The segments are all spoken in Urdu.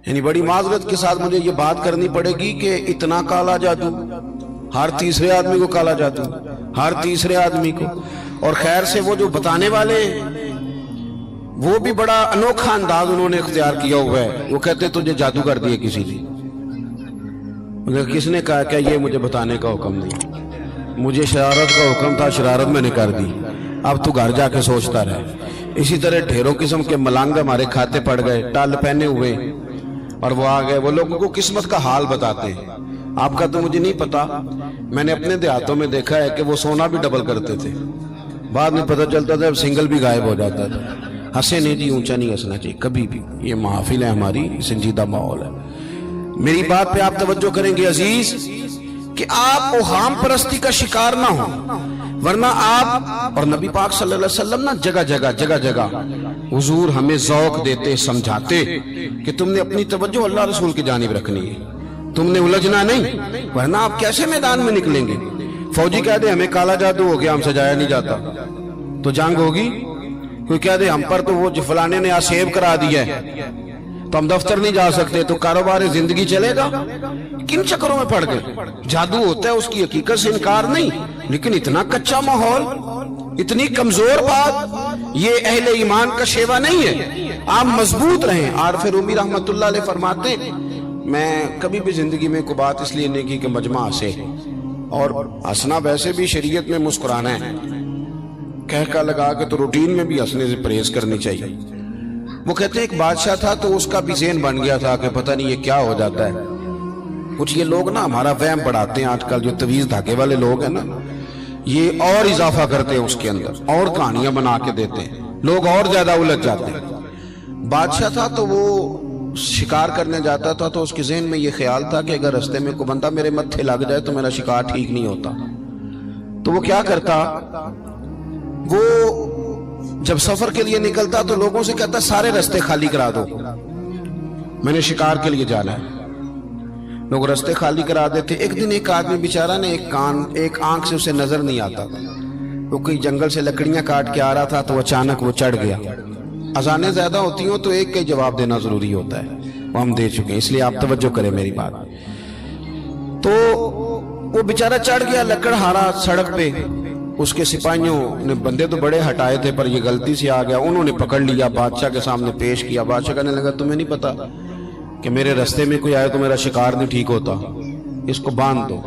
یعنی بڑی معذرت کے ساتھ مجھے یہ بات کرنی پڑے گی کہ اتنا کالا جادو، ہر تیسرے آدمی کو کالا جادو، ہر تیسرے آدمی کو. اور خیر سے وہ جو بتانے والے وہ بھی بڑا انوکھا انداز انہوں نے اختیار کیا ہوا ہے. وہ کہتے تجھے جادو کر دیا کسی نے. کس نے کہا کہ یہ مجھے بتانے کا حکم نہیں، مجھے شرارت کا حکم تھا، شرارت میں نے کر دی، اب تو گھر جا کے سوچتا رہے. اسی طرح ڈھیروں قسم کے ملنگ ہمارے کھاتے پڑ گئے، ٹال پہنے ہوئے، اور وہ آ گئے. وہ لوگوں کو قسمت کا حال بتاتے ہیں. آپ کا تو مجھے نہیں پتا، میں نے اپنے دیہاتوں میں دیکھا ہے کہ وہ سونا بھی ڈبل کرتے تھے، بعد میں پتہ چلتا تھا سنگل بھی غائب ہو جاتا تھا. ہنسے نہیں جی، اونچا نہیں ہنسنا چاہیے کبھی بھی. یہ محافل ہے ہماری، سنجیدہ ماحول ہے. میری بات پہ آپ توجہ کریں گے عزیز کہ آپ اوہام پرستی کا شکار نہ ہوں، ورنہ آپ اور نبی پاک صلی اللہ علیہ وسلم نا جگہ جگہ حضور ہمیں ذوق دیتے، سمجھاتے کہ تم نے اپنی توجہ اللہ رسول کی جانب رکھنی ہے، تم نے الجھنا نہیں، ورنہ آپ کیسے میدان میں نکلیں گے. فوجی کہہ دے ہمیں کالا جادو ہو گیا، ہم سے جایا نہیں جاتا، تو جنگ ہوگی. کوئی کہہ دے ہم پر تو وہ فلانے نے آسیب کرا دیا ہے تو ہم دفتر نہیں جا سکتے، تو کاروبار زندگی چلے گا. کن چکروں میں پڑ گئے. جادو ہوتا ہے، اس کی حقیقت سے انکار نہیں، لیکن اتنا کچا ماحول، اتنی کمزور بات، یہ اہل ایمان کا شیوا نہیں ہے. آپ مضبوط رہیں. عارف رومی رحمت اللہ علیہ فرماتے میں کبھی بھی زندگی میں کوئی بات اس لیے نہیں کی کہ مجمع ہنسے، اور ہنسنا ویسے بھی شریعت میں مسکرانا ہے، کہہ کا لگا کے تو روٹین میں بھی ہنسنے سے پرہیز کرنی چاہیے. وہ کہتے ہیں ایک بادشاہ تھا تو اس کا بھی ذہن بن گیا تھا کہ پتہ نہیں یہ کیا ہو جاتا ہے. کچھ یہ لوگ نا ہمارا وہم بڑھاتے ہیں، آج کل جو تویز دھاگے والے لوگ ہیں نا، یہ اور اضافہ کرتے ہیں اس کے اندر، اور کہانیاں بنا کے دیتے ہیں، لوگ اور زیادہ الجھ جاتے ہیں. بادشاہ تھا تو وہ شکار کرنے جاتا تھا تو اس کے ذہن میں یہ خیال تھا کہ اگر رستے میں کوئی بندہ میرے متھے لگ جائے تو میرا شکار ٹھیک نہیں ہوتا. تو وہ کیا کرتا، وہ جب سفر کے لیے نکلتا تو لوگوں سے کہتا سارے رستے خالی کرا دو، میں نے شکار کے لیے جانا ہے. لوگ رستے خالی کرا دیتے. ایک دن ایک آدمی بیچارہ نے ایک آنکھ سے اسے نظر نہیں آتا، وہ کوئی جنگل سے لکڑیاں کاٹ کے آ رہا تھا تو اچانک وہ چڑھ گیا. اذانیں زیادہ ہوتی ہوں تو ایک کا جواب دینا ضروری ہوتا ہے، وہ ہم دے چکے ہیں، اس لیے آپ توجہ کریں میری بات. تو وہ بیچارہ چڑھ گیا لکڑ ہارا سڑک پہ. اس کے سپاہیوں نے بندے تو بڑے ہٹائے تھے پر یہ غلطی سے آ گیا، انہوں نے پکڑ لیا، بادشاہ کے سامنے پیش کیا. بادشاہ کہنے لگا تمہیں نہیں پتا کہ میرے رستے میں کوئی آئے تو میرا شکار نہیں ٹھیک ہوتا، اس کو باندھ دو.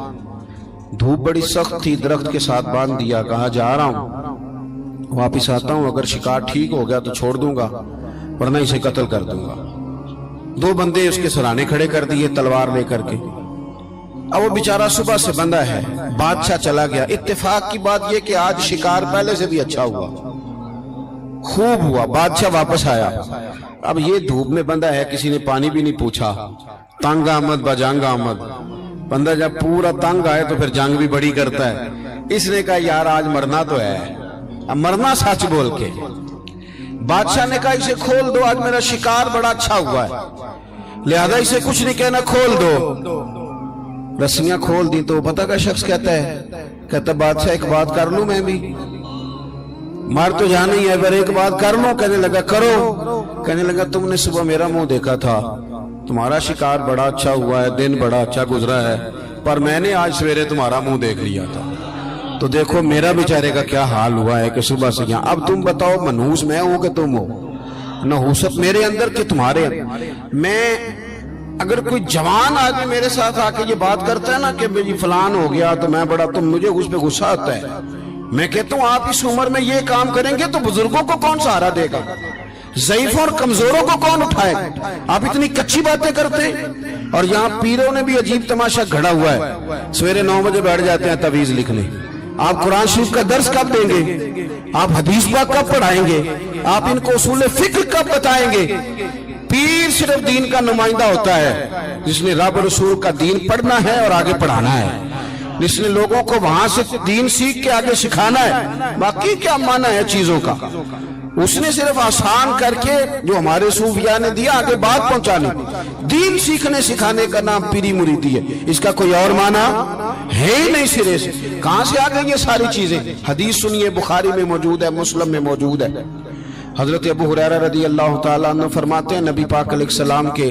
دھوپ بڑی سخت تھی، درخت کے ساتھ باندھ دیا. کہا جا رہا ہوں، واپس آتا ہوں، اگر شکار ٹھیک ہو گیا تو چھوڑ دوں گا ورنہ اسے قتل کر دوں گا. 2 بندے اس کے سرانے کھڑے کر دیے تلوار لے کر کے. اب وہ بیچارہ صبح سے بندہ ہے. بادشاہ چلا گیا. اتفاق کی بات یہ کہ آج شکار پہلے سے بھی اچھا ہوا، خوب ہوا. بادشاہ واپس آیا. اب یہ دھوپ میں بندہ ہے، کسی نے پانی بھی نہیں پوچھا. تنگ آمد بجنگ آمد. بندہ جب پورا تنگ آئے تو پھر جنگ بھی بڑی کرتا ہے. اس نے کہا یار آج مرنا تو ہے، اب مرنا سچ بول کے. بادشاہ نے کہا اسے کھول دو، آج میرا شکار بڑا اچھا ہوا ہے، لہذا اسے کچھ نہیں کہنا، کھول دو. رسیاں کھول دی تو پتہ کا شخص کہتا بادشاہ ایک بات کر لوں میں بھی، مار تو جانا ہی ہے پر ایک بات کر لوں. کہنے لگا کرو. کہنے لگا تم نے صبح میرا منہ دیکھا تھا، تمہارا شکار بڑا اچھا ہوا ہے، دن بڑا اچھا گزرا ہے، پر میں نے آج سویرے تمہارا منہ دیکھ لیا تھا، تو دیکھو میرا بیچارے کا کیا حال ہوا ہے کہ صبح سے یہاں. اب تم بتاؤ منحوس میں ہوں کہ تم ہو؟ نحوست میرے اندر کہ تمہارے اندر؟ میں اگر کوئی جوان آدمی میرے ساتھ آ کے یہ بات کرتا ہے نا کہ میری فلان ہو گیا تو میں بڑا، تم مجھے اس پہ غصہ آتا ہے. میں کہتا ہوں آپ اس عمر میں یہ کام کریں گے تو بزرگوں کو کون سہارا دے گا؟ ضعیفوں اور کمزوروں کو کون اٹھائے گا؟ آپ اتنی کچی باتیں کرتے ہیں. اور یہاں پیروں نے بھی عجیب تماشا گھڑا ہوا ہے. سویرے 9 بجے بیٹھ جاتے ہیں تعویذ لکھنے. آپ قرآن شریف کا درس کب دیں گے؟ آپ حدیث پاک کب پڑھائیں گے؟ آپ ان کو اصول فقہ کب بتائیں گے؟ پیر صرف دین کا نمائندہ ہوتا ہے جس نے رب رسول کا دین پڑھنا ہے اور آگے پڑھانا ہے، جس نے لوگوں کو وہاں سے دین سیکھ کے آگے سکھانا ہے. باقی کیا معنی ہے چیزوں کا؟ اس نے صرف آسان کر کے جو ہمارے صوفیاء نے دیا آگے بات پہنچانی. دین سیکھنے سکھانے کا نام پیری مریدی ہے، اس کا کوئی اور معنی ہے ہی نہیں سرے سے. کہاں سے آ گئی یہ ساری چیزیں؟ حدیث سنیے، بخاری میں موجود ہے، مسلم میں موجود ہے. حضرت ابو ہریرہ رضی اللہ تعالیٰ عنہ فرماتے ہیں نبی پاک علیہ السلام کے